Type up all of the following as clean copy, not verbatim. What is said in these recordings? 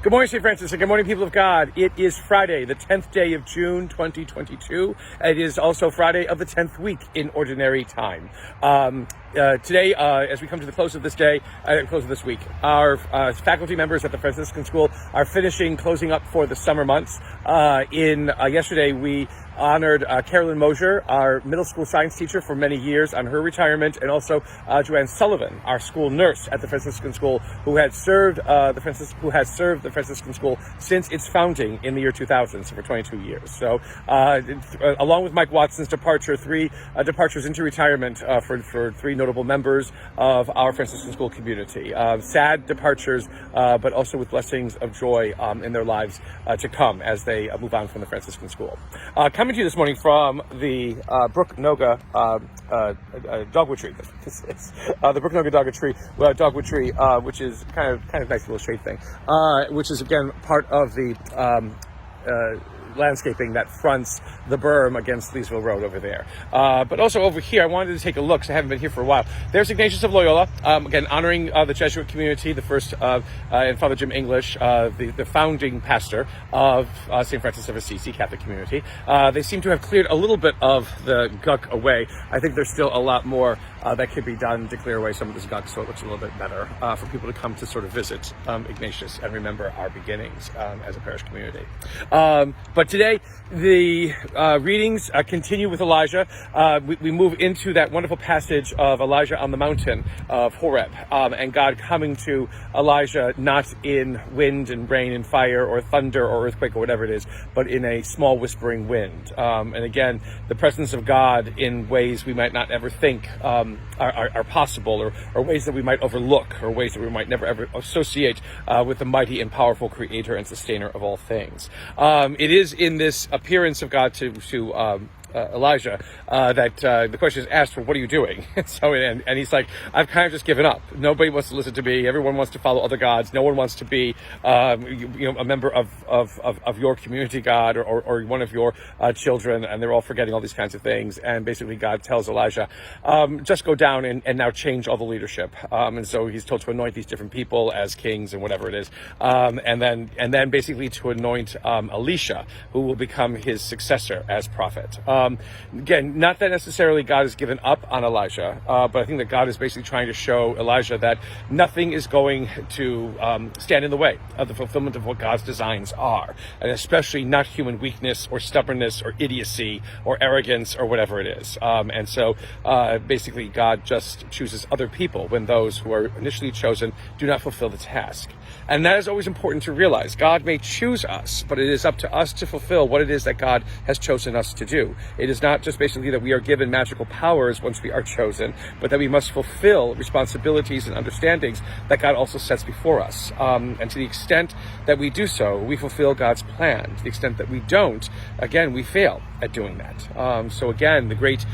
Good morning, St. Francis, and good morning, people of God. It is Friday, the 10th day of June, 2022. It is also Friday of the 10th week in Ordinary Time. Today, as we come to the close of this day, close of this week, our faculty members at the Franciscan School are closing up for the summer months. Yesterday, we honored Carolyn Mosier, our middle school science teacher for many years, on her retirement, and also Joanne Sullivan, our school nurse at the Franciscan School, who has served the Franciscan School since its founding in the year 2000, so for 22 years. So, along with Mike Watson's departure, three departures into retirement for three notable members of our Franciscan School community. Sad departures, but also with blessings of joy in their lives to come as they move on from the Franciscan School. Coming to you this morning from the Brook Noga dogwood tree. This is the Brook Noga dogwood tree, which is kind of nice little shade thing, which is again part of the landscaping that fronts the berm against Leesville Road over there. But also over here, I wanted to take a look, because I haven't been here for a while. There's Ignatius of Loyola, again, honoring the Jesuit community, the first, and Father Jim English, the founding pastor of St. Francis of Assisi Catholic community. They seem to have cleared a little bit of the gunk away. I think there's still a lot more that could be done to clear away some of this gunk so it looks a little bit better for people to come to sort of visit Ignatius and remember our beginnings as a parish community. But today, the readings continue with Elijah. We move into that wonderful passage of Elijah on the mountain of Horeb, and God coming to Elijah not in wind and rain and fire or thunder or earthquake or whatever it is, but in a small whispering wind. And again, the presence of God in ways we might not ever think are possible, or ways that we might overlook, or ways that we might never ever associate with the mighty and powerful creator and sustainer of all things. It is in this appearance of God to Elijah that the question is asked for, what are you doing? And he's like, I've kind of just given up. Nobody wants to listen to me. Everyone wants to follow other gods. No one wants to be a member of your community, God, or one of your children, and they're all forgetting all these kinds of things. And basically God tells Elijah, just go down and now change all the leadership. And so he's told to anoint these different people as kings and whatever it is, and then basically to anoint Elisha, who will become his successor as prophet. Again, not that necessarily God has given up on Elijah, but I think that God is basically trying to show Elijah that nothing is going to stand in the way of the fulfillment of what God's designs are, and especially not human weakness or stubbornness or idiocy or arrogance or whatever it is. And so basically God just chooses other people when those who are initially chosen do not fulfill the task. And that is always important to realize. God may choose us, but it is up to us to fulfill what it is that God has chosen us to do. It is not just basically that we are given magical powers once we are chosen, but that we must fulfill responsibilities and understandings that God also sets before us. And to the extent that we do so, we fulfill God's plan. To the extent that we don't, again, we fail at doing that. So again, the great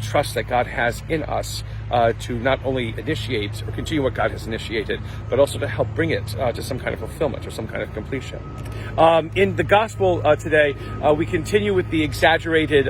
trust that God has in us to not only initiate or continue what God has initiated, but also to help bring it to some kind of fulfillment or some kind of completion. In the gospel today, we continue with the exaggerated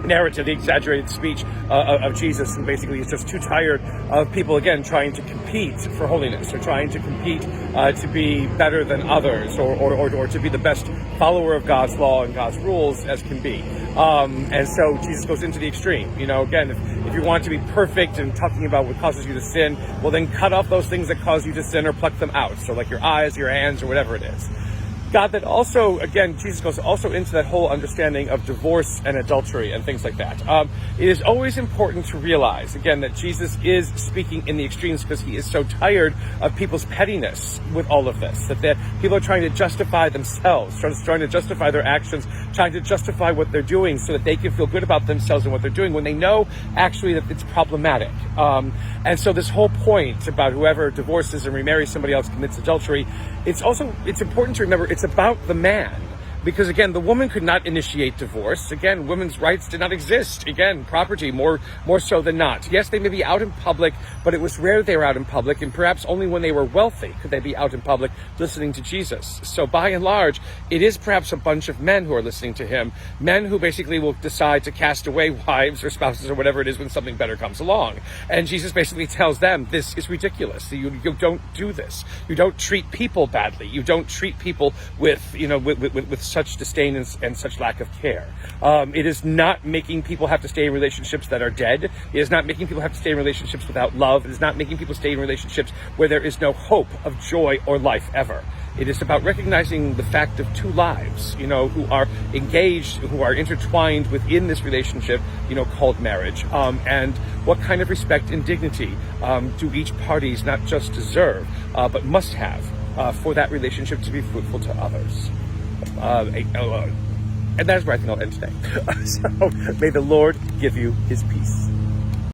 narrative, the exaggerated speech of Jesus, who basically is just too tired of people, again, trying to compete for holiness, or trying to compete to be better than others, or to be the best follower of God's law and God's rules as can be. And so Jesus goes into the extreme. Again, if you want to be perfect and talking about what causes you to sin, well, then cut off those things that cause you to sin or pluck them out. So like your eyes, your hands, or whatever it is. God, that also, again, Jesus goes also into that whole understanding of divorce and adultery and things like that. It is always important to realize, again, that Jesus is speaking in the extremes because he is so tired of people's pettiness with all of this, that people are trying to justify themselves, trying to justify their actions, trying to justify what they're doing so that they can feel good about themselves and what they're doing when they know actually that it's problematic. And so this whole point about whoever divorces and remarries somebody else commits adultery, it's important to remember it's about the man. because again, the woman could not initiate divorce. Again, women's rights did not exist. Again, property more so than not. Yes, they may be out in public, but it was rare they were out in public, and perhaps only when they were wealthy could they be out in public listening to Jesus. So by and large, it is perhaps a bunch of men who are listening to him, men who basically will decide to cast away wives or spouses or whatever it is when something better comes along. And Jesus basically tells them, this is ridiculous. You don't do this. You don't treat people badly. You don't treat people with such disdain and such lack of care. It is not making people have to stay in relationships that are dead. It is not making people have to stay in relationships without love. It is not making people stay in relationships where there is no hope of joy or life ever. It is about recognizing the fact of two lives, who are engaged, who are intertwined within this relationship, called marriage. And what kind of respect and dignity do each parties not just deserve, but must have for that relationship to be fruitful to others. And that is where I think I'll end today. So may the Lord give you his peace.